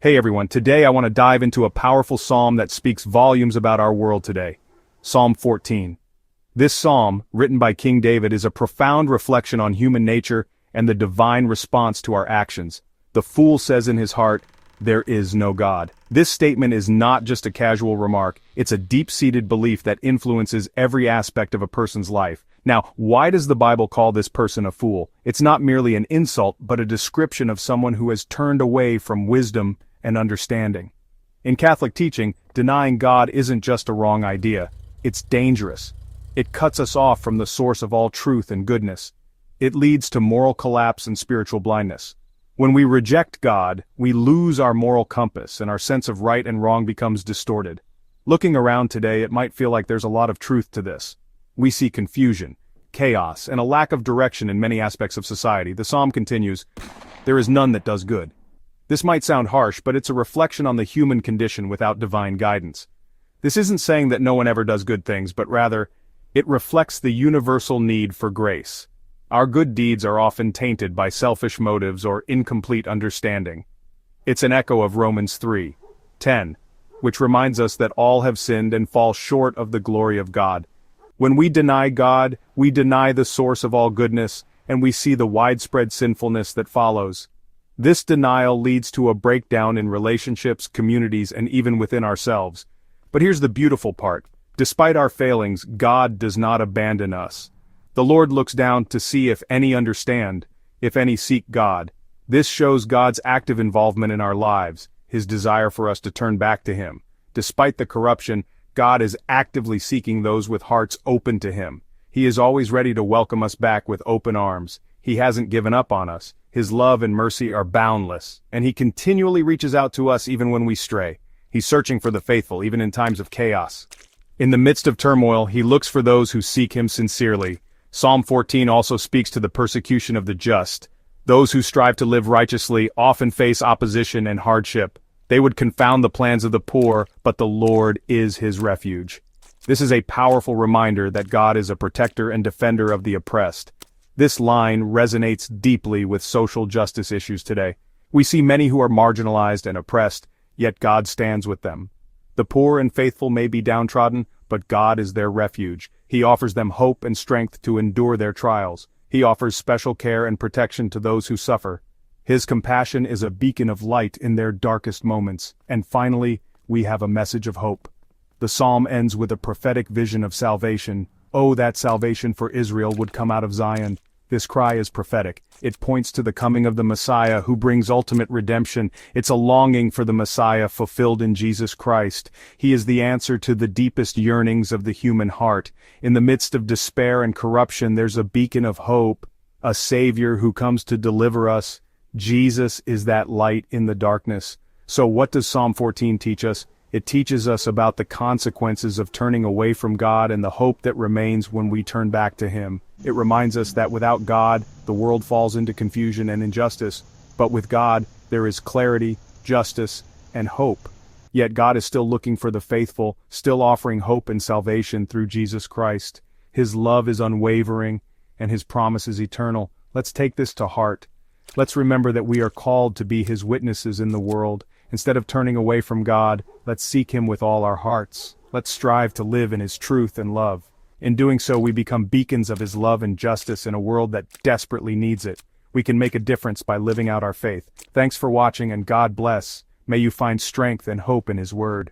Hey everyone, today I want to dive into a powerful psalm that speaks volumes about our world today. Psalm 14. This psalm, written by King David, is a profound reflection on human nature and the divine response to our actions. The fool says in his heart, "There is no God." This statement is not just a casual remark, it's a deep-seated belief that influences every aspect of a person's life. Now, why does the Bible call this person a fool? It's not merely an insult, but a description of someone who has turned away from wisdom and understanding. In Catholic teaching, denying God isn't just a wrong idea, it's dangerous. It cuts us off from the source of all truth and goodness. It leads to moral collapse and spiritual blindness. When we reject God, we lose our moral compass and our sense of right and wrong becomes distorted. Looking around today, it might feel like there's a lot of truth to this. We see confusion, chaos, and a lack of direction in many aspects of society. The psalm continues, "There is none that does good." This might sound harsh, but it's a reflection on the human condition without divine guidance. This isn't saying that no one ever does good things, but rather, it reflects the universal need for grace. Our good deeds are often tainted by selfish motives or incomplete understanding. It's an echo of Romans 3:10, which reminds us that all have sinned and fall short of the glory of God. When we deny God, we deny the source of all goodness, and we see the widespread sinfulness that follows. This denial leads to a breakdown in relationships, communities, and even within ourselves. But here's the beautiful part. Despite our failings, God does not abandon us. The Lord looks down to see if any understand, if any seek God. This shows God's active involvement in our lives, His desire for us to turn back to Him. Despite the corruption, God is actively seeking those with hearts open to Him. He is always ready to welcome us back with open arms. He hasn't given up on us. His love and mercy are boundless, and He continually reaches out to us even when we stray. He's searching for the faithful, even in times of chaos. In the midst of turmoil, He looks for those who seek Him sincerely. Psalm 14 also speaks to the persecution of the just. Those who strive to live righteously often face opposition and hardship. They would confound the plans of the poor, but the Lord is his refuge. This is a powerful reminder that God is a protector and defender of the oppressed. This line resonates deeply with social justice issues today. We see many who are marginalized and oppressed, yet God stands with them. The poor and faithful may be downtrodden, but God is their refuge. He offers them hope and strength to endure their trials. He offers special care and protection to those who suffer. His compassion is a beacon of light in their darkest moments. And finally, we have a message of hope. The psalm ends with a prophetic vision of salvation. Oh, that salvation for Israel would come out of Zion. This cry is prophetic. It points to the coming of the Messiah who brings ultimate redemption. It's a longing for the Messiah fulfilled in Jesus Christ. He is the answer to the deepest yearnings of the human heart. In the midst of despair and corruption, there's a beacon of hope, a Savior who comes to deliver us. Jesus is that light in the darkness. So what does Psalm 14 teach us? It teaches us about the consequences of turning away from God and the hope that remains when we turn back to Him. It reminds us that without God, the world falls into confusion and injustice, but with God, there is clarity, justice, and hope. Yet God is still looking for the faithful, still offering hope and salvation through Jesus Christ. His love is unwavering, and His promise is eternal. Let's take this to heart. Let's remember that we are called to be His witnesses in the world. Instead of turning away from God, let's seek Him with all our hearts. Let's strive to live in His truth and love. In doing so, we become beacons of His love and justice in a world that desperately needs it. We can make a difference by living out our faith. Thanks for watching, and God bless. May you find strength and hope in His Word.